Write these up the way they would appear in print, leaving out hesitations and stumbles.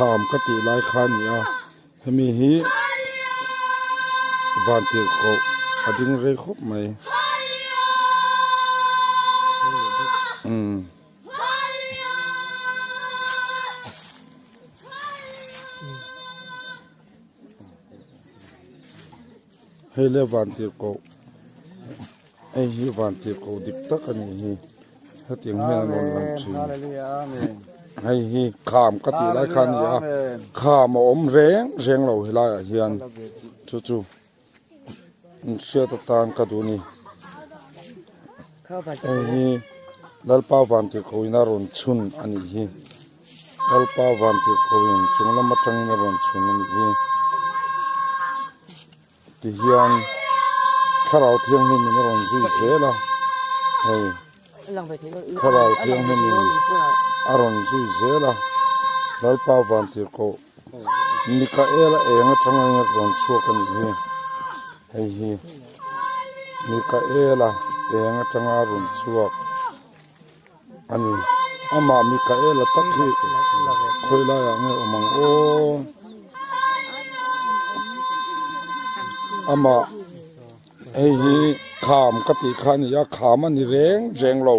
kham ka ti lai khan ya hemi hi van tir ko ading re khop mai hele van tir ko ai hi van tir ko dik tak ani hi hating hen non lang chi hay hi kham ka ti lai khan ya kham om reng lo hilai hian chu chu sia ta tan ka du ni ai hi lalpa van tir ko ina ron chun ani hi lalpa van tir ko in chunglam matang ina ron chun ani hi ti hian kharau thiang ni min ron zui zela hey kharau thiang ni min aron zui zela lalpa van tir ko Mikaela enga tanga nga ron chuak ani hi hey hi Mikaela enga tanga ron chuak ani ama Mikaela takhi khoila ya nge omang o ama hey hi kham ka ti khani ya kham ani reng lo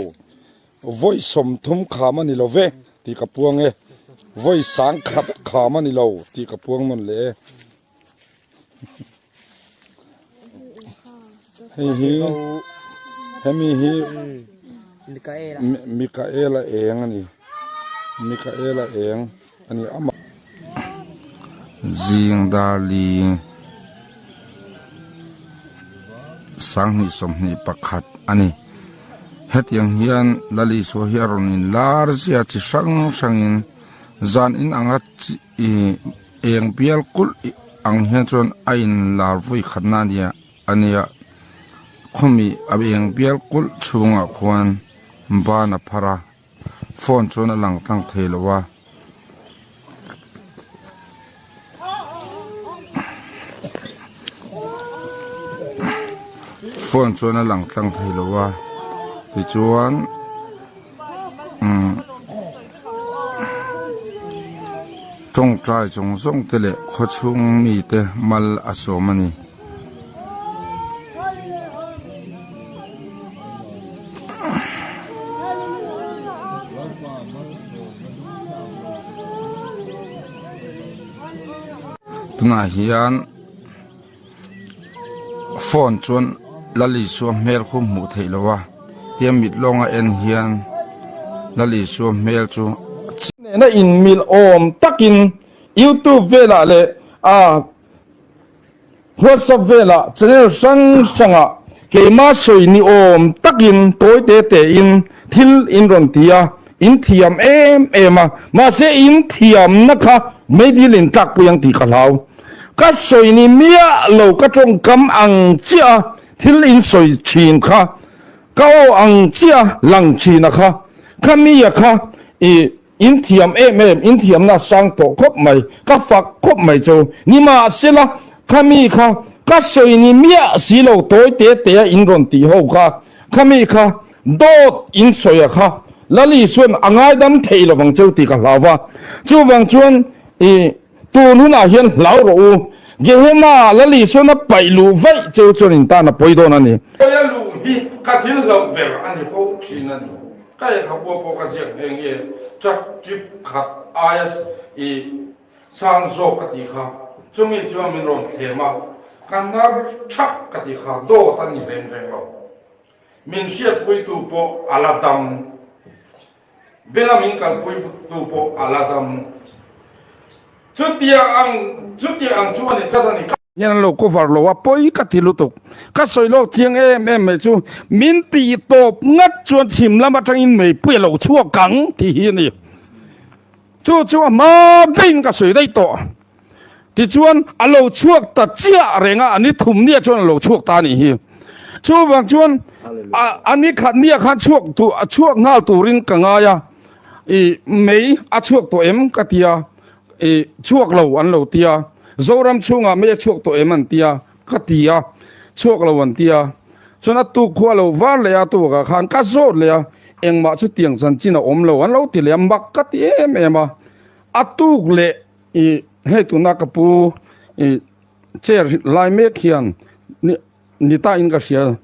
voi som thum kham ani lo ve ti ka puang e voi sang khat kham ani lo ti ka puang mon le hey hi hemi hi Mikaela eng ani Mikaela eng ani ama jing dali sang ni som ni pakhat ani hetiang hian lali so hiaron in lar sia chi sang in zan in angat i eng pial kul ang hian chon ain lar voi khatna nia ania khumi ab eng pial kul chunga khwan bana phara phone chon alang tang theilowa phone chon alang tang theilowa ti chuan trong trai trong zong tele kho chung mi te mal asomani tuna hian phone chon lali so mel khum mu theilowa tiam mit longa en hian lali so mel chu na in mil om takin YouTube vela le WhatsApp vela channel sanga ke ma soi ni om takin toy te in thil in ron tia in thiam ma se in thiam na kha medilin tak puyang ti khalau ka soi ni mia lo ka tong kam ang chia thil in soi chin kha ka o ang chia lang chi na kha khami ya kha in thiam in thiam na sang to khop mai ka fak khop mai cho ni ma sela khami kha ka soi ni mia silo toy te in ron ti ho kha khami kha dot in soya kha lali suan angai dam theilo wang chau ti ka lawa chu wang chuan tu nu na hian lau ro ge hena lali suan na pailu vai chau chuan ta na poido na ni ya lu hi ka thil lo ber ani fo china ni ka ya kha bo ka siak eng ye chak chip khat ayas sang zo ka ti kha chumi chuan min ron thema kanar chak ka ti kha do ta ni reng lo min siat pui tu po aladam belamin kal pui tu po aladam chutia ang chuan ni thada ni yan lo ko var lo wa poi ka thilu tuk ka soi lo chiang me chu min ti top ngat chuan chim lama tang in mei pui lo chua kang ti hi ni chu ma bin ka soi dai to ti chuan a lo chuak ta chia renga ani thum nia chuan lo chuak ta ni hi chu wang chuan ani khat nia khan chuak ngal tu ring ka nga ya mei a chuak to em ka tia chuak lo an lo tia zoram chunga me chuak to eman tia katia chuak lo wan tia chona tu khwa lo war le ya tu ka khan ka zo le ya engma chu tiang chan china om lo an lo ti le mak ka ti em ema atuk le he tu na kapu chair lai me khian ni ta in ka sia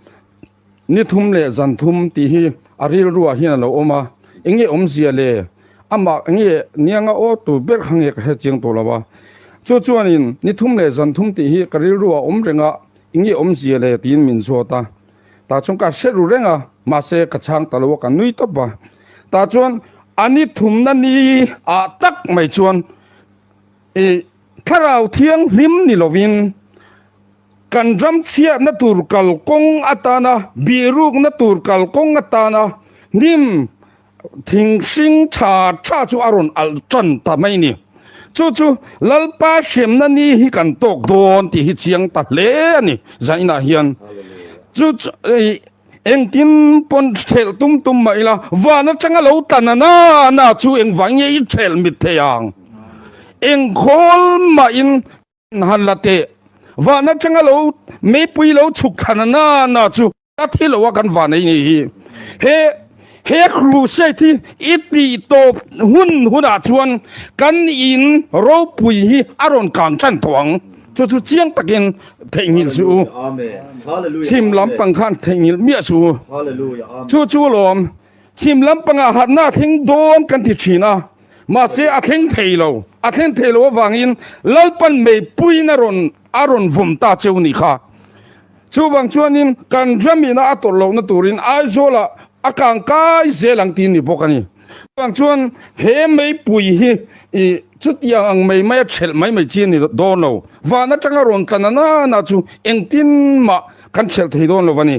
ni thum le zan thum ti hi aril ruwa hian lo oma engi omzia le ama engi nianga o tu ber hange ka he ching to lawa chu chuanin ni thum le zan thum ti hi karil ruwa omrenga engi omzia le tin min zo ta chung ka sheru renga ma se ka chang talo ka nui to ba ta chuan ani thum na ni a tak mai chuan tharau thiang lim ni lovin kan ram chia na tur kal kong atana biruk na tur kal kong atana nim thing sing cha chu aron al chan ta mai ni chu lalpa shem na ni hi kan tok don ti hi chiang ta le ni zaina hian chu eng tin pon thel tum mai la wa na changa lo tanana na chu eng wang ye thel mit theyang eng khol ma in han late và nó chẳng lâu mấy bụi lâu chụp khăn na chú ta thi lâuกันvà này nhỉ he kru sẽ thì ít đi to hun à chuanกันin rau bụi hi aron càng chân thoáng chú chiang tắc in thành hình chú chim lắm bằng khăn thành hình miệt chú lom chim lắm bằng hạt na thinh đónกันthì chỉ na mà sẽ thinh thầy lâu vàng in lalpan mấy bụi na ron aron vum ta cheu ni kha chu wang chuanin kan jamina atol lo na turin ai zola akang kai zelang tin ni bokani wang chuan he mei pui hi chutia ang mei mai chel mai chin ni don lo wa na changa ron tanana na chu engtin ma kan chel thei don lo wani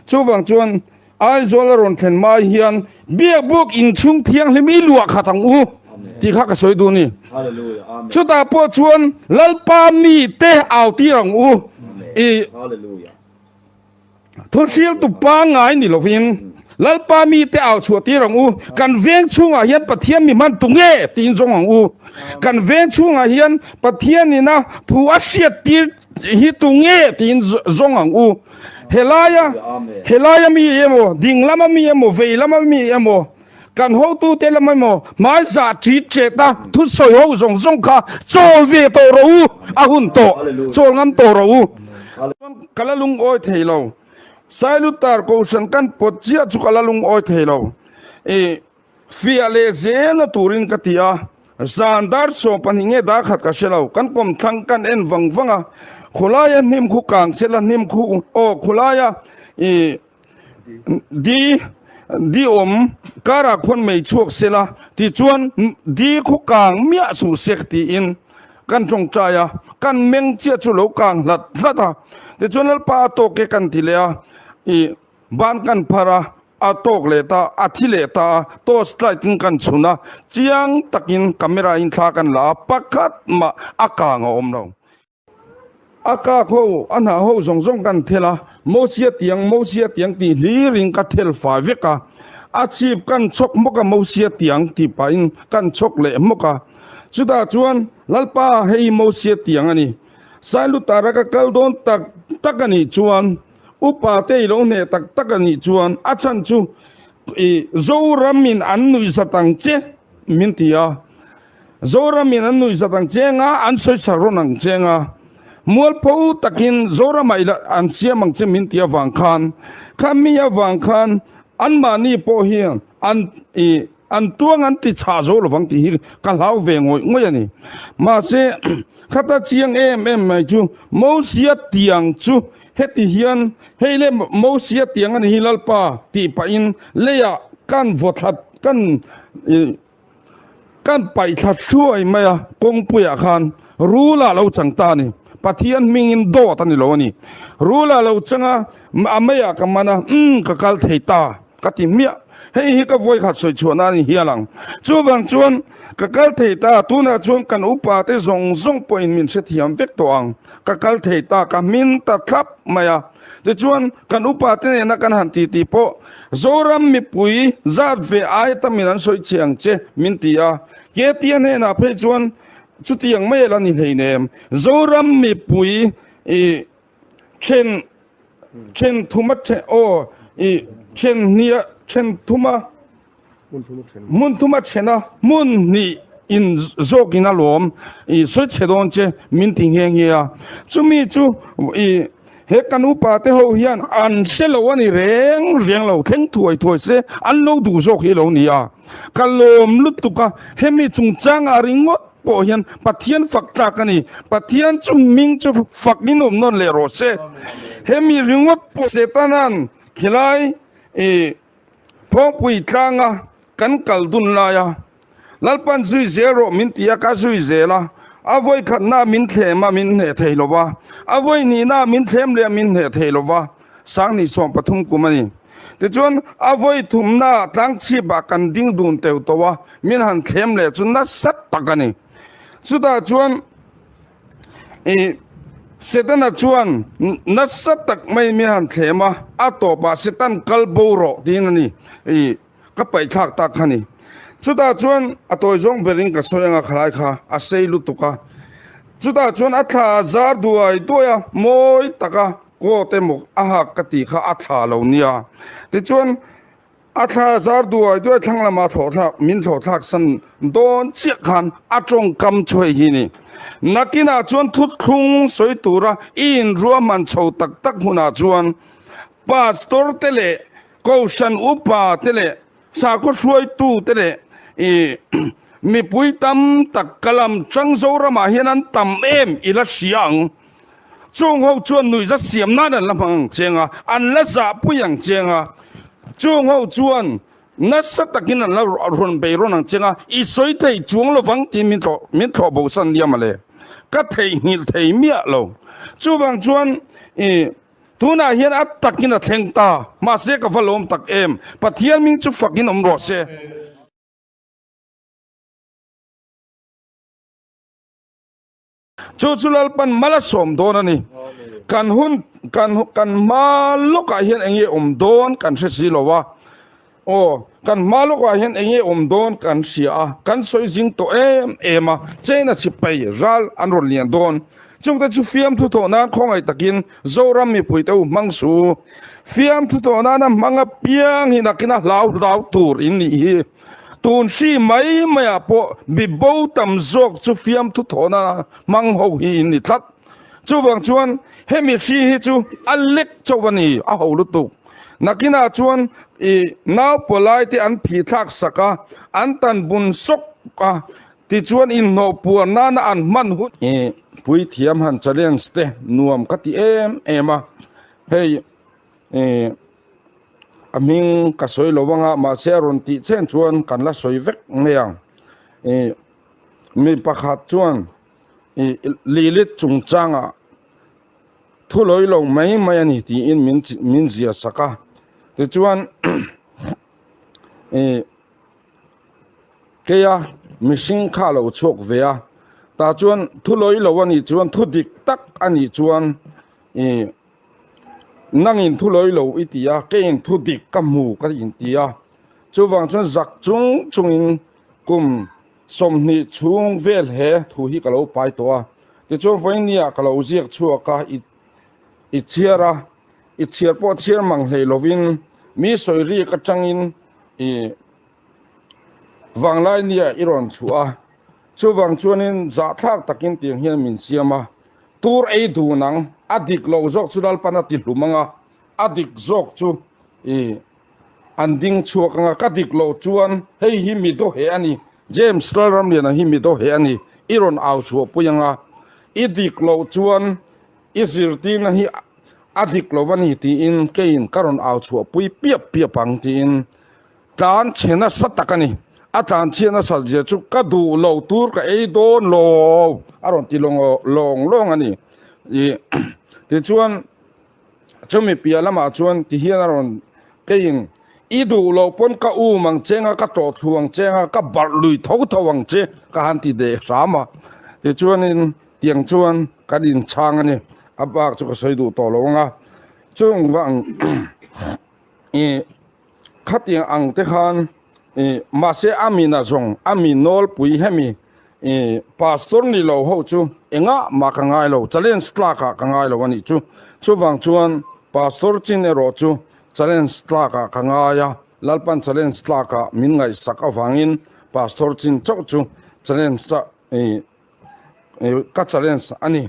chu wang chuan ai zola ron thlen mai hian bia buk in chung thiang lemi lua khatang u ti kha ka soi du ni hallelujah amen chu ta po chuan lalpa mi te au ti rang u hallelujah thon sial tu pa ngai ni lovin lalpa mi te au chu ti rang u kan veng chunga hian pathian mi man tunge tin zong ang u kan veng chunga hian pathian ni na thu a siat ti hi tunge tin zong ang u helaya mi emo dinglama mi emo veilama mi emo kan ho tu te la mai mo mai za chi che ta thu soi ho zong kha chol ve to ro a hun to chol ngam to ro kalalung oi theilo sailu tar ko san kan pot chia chu kalalung oi theilo fia le zen turin katia zandar so paninge da khat ka shelo kan kom thang kan en wanga khulaya nim khu kang sela nim khu o khulaya di kara khon mei chuak sela ti chuan di khu kang mia su sek ti in kan chong chaya kan meng chia chu lo kang lat lata ti chuan al pa to ke kan ti le ban kan phara a tok le ta a thi le ta to slide kan chuna chiang takin camera in thla kan la pakhat ma akang om lo aka kho ana ho zong kan thela mosia tiang ti li ring ka thel fa veka achip kan chok moka mosia tiang ti pain kan chok le moka chuda chuan lalpa hei mosia tiang ani sailu taraka kaldon takani chuan upa te lo ne takani chuan achan chu zoramin annui satang che mintia zoramin annui satang che nga an soi saronang che nga mual po takin zora maila an siamang chemin tia wang khan khamia wang khan an mani po hian an tuang an ti cha zo lo wang ti hi ka lau ve ngoi ani ma se khata chiang em mai chu mo sia tiang chu heti hian heile mo sia tiang an hilal pa ti pa in leya kan vothat kan pai that chuai maya kong puya khan rula lo changta ni pathian mingin do tani lo ni rula lo changa amaya kamana kakal theita kati mia hei hi ka voi khat soi chuana ni hialang chuwang chuan kakal theita tuna chuan kan upa te zong point min se thiam vek to ang kakal theita ka min ta thap maya te chuan kan upa te na kan han ti po zoram mi pui zat ve ai ta min an soi chiang che min tia ke tian he na phe chuan chu tiang mai la ni hei nem zoram mi pui chen thuma che o chen nia chen thuma mun thuma chena mun ni in zokina lom I soi chedon che min ting heng ya chumi chu I he kanu pa te ho hian an selo ani reng lo theng thuai se an lo du zok hi lo nia kalom lutuka hemi chung chang a ringot po hian pathian fakta kani pathian chu ming chu fakin non le ro se hemi ringot po setanan khilai phong pui tlanga kan kaldun la ya lalpan zui zero min tia ka zui zela avoi khatna min thema min he theilowa avoi ni na min them le min he theilowa sang ni som pathum kumani te chon avoi thumna tlang chi ba kan ding dun teu towa min han them le chun na sat takani chuda chuan setana chuan na sat tak mai min han thema ato ba setan kalboro dinani ka pai thak tak khani chuda chuan atoi zong bering ka soyanga khalai kha asei lutuka chuda chuan atha zar duai toya moi taka ko te mok aha kati kha atha lo nia te chuan atha zar duai toya thangla ma tho thak min tho thak san don chi khan atong kam choi hi ni nakina chuan thut khung soi tura in ruwa man chho tak tak huna chuan pastor tele kaushan upa tele sa ko suai tu tele mi pui tam tak kalam chang zo rama hian tam em ila siang chung ho chuan nui za siam na dan lamang chenga an la za puyang chenga chung ho chuan na sa takin an la ron be ron ang chenga I soi thei chung lo wang ti min tho bo san dia male ka thei hil thei mia lo chu wang chuan tuna hian at takin a thleng ta ma se ka valom tak em pathian ming chu fakin om ro se chuchulal pan mala som don ani kan hun kan maloka hian enge don kan thesi lowa o kan maloka hian enge don kan sia kan soi jing to ema chena chipai ral anrol lian don chungta chu fiam thu to na khongai takin zoram mi puiteu mangsu fiam thu to na manga piang hinakina lau tur in ni tun si mai maya po bibo tam zok chu fiam thu thona mang ho hi ni tlat chu wang chuan hemi si hi chu alek chawani a ho lu tu nakina chuan naw polai ti an phi thak saka an tan bun sok ka ti chuan in no pu na an man hu pui thiam han challenge te nuam ka ti ema hei aming ka soi lowanga ma seron ti chen chuan kan la soi vek ngeang mi pakhat chuan lilit chung changa thuloi lo mai ani ti in min zia saka te chuan keya mishing kha lo chok vea ta chuan thuloi lo ani chuan thudik tak ani chuan nangin thuloi lo itia kein thudik kamu ka in tia chuwang chuan zak chung in kum somni chung vel he thu hi kalo pai to a ti chuan voinia kalo ziak chuaka I chiar po chiar mang hlei lovin mi soiri ka changin wanglai nia iron chua chuwang chuanin za thak takin tiang hian min siama tur ei du nang adik lo zok chudal pana ti lumanga adik zok chu anding chuakanga kadik lo chuan hei hi mi do he ani James Laram lian hi mi do he ani iron au chu puyanga idik lo chuan isirtin hi adik lo wani ti in kein karon au chu pui piap pang ti in tan chena satakani atan chena salje chu ka du lo tur ka ei don lo aron ti long ani ti chuan chumi pia lama chuan ti hian aron kein idu lo pon ka mang chenga ka to thuang chenga ka bar lui tho thawang che ka han ti de sama ti chuan in tiang chuan ka din chang ani abak chu ka soidu to lo nga chung wang khatiang ang te khan ma se amina zong aminol pui hemi pastor ni lo ho chu enga ma ka ngai lo challenge tlaka ka ngai lo ani chu chuwang chuan pastor chin ero chu challenge tlaka ka ngaya lalpan challenge tlaka min ngai saka wangin pastor chin chok chu challenge ka challenge ani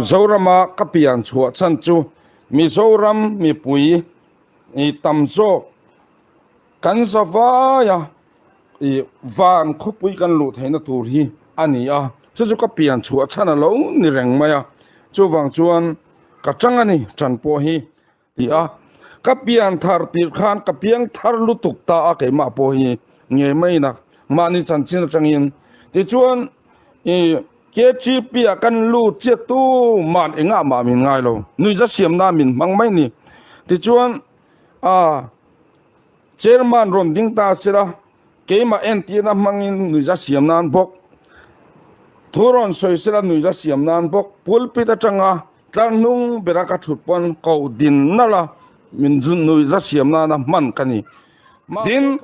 zorama kapian chua chan chu Mizoram mi pui tamzo kan zawaya van khopui kan lu theina tur hi ani a chu kapian chua chana lo ni reng maya chu wang chuan ka changani chan po hi ti a kapian thar tir khan kapiang thar lu tuk ta a ke ma po hi nge mai na mani chan chin changin ti chuan ke chi pia kan lu che tu man enga ma min ngai lo nui za siam na min mang mai ni ti chuan chairman ron ding ta sira ke ma en ti na mangin nui za siam nan bok thuron soi sira nui za siam nan bok pulpit atanga tlang nung beraka thutpon ko din nala min jun nui za siam na na man kani din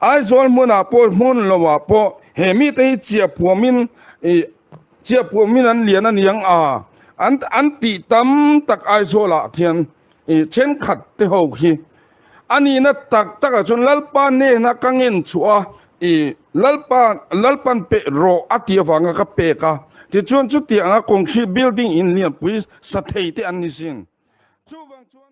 ai zol muna po mun lo wa po he mi te chia puamin chia puamin an lian an yang an ti tam tak ai zola thian chen khat te ho hi ani na tak chun lalpa ne na kangen chua lalpan pe ro atia wanga ka pe ka ti chun chu ti anga concrete building in lian puis sa thei te an ni sin chu wang chuan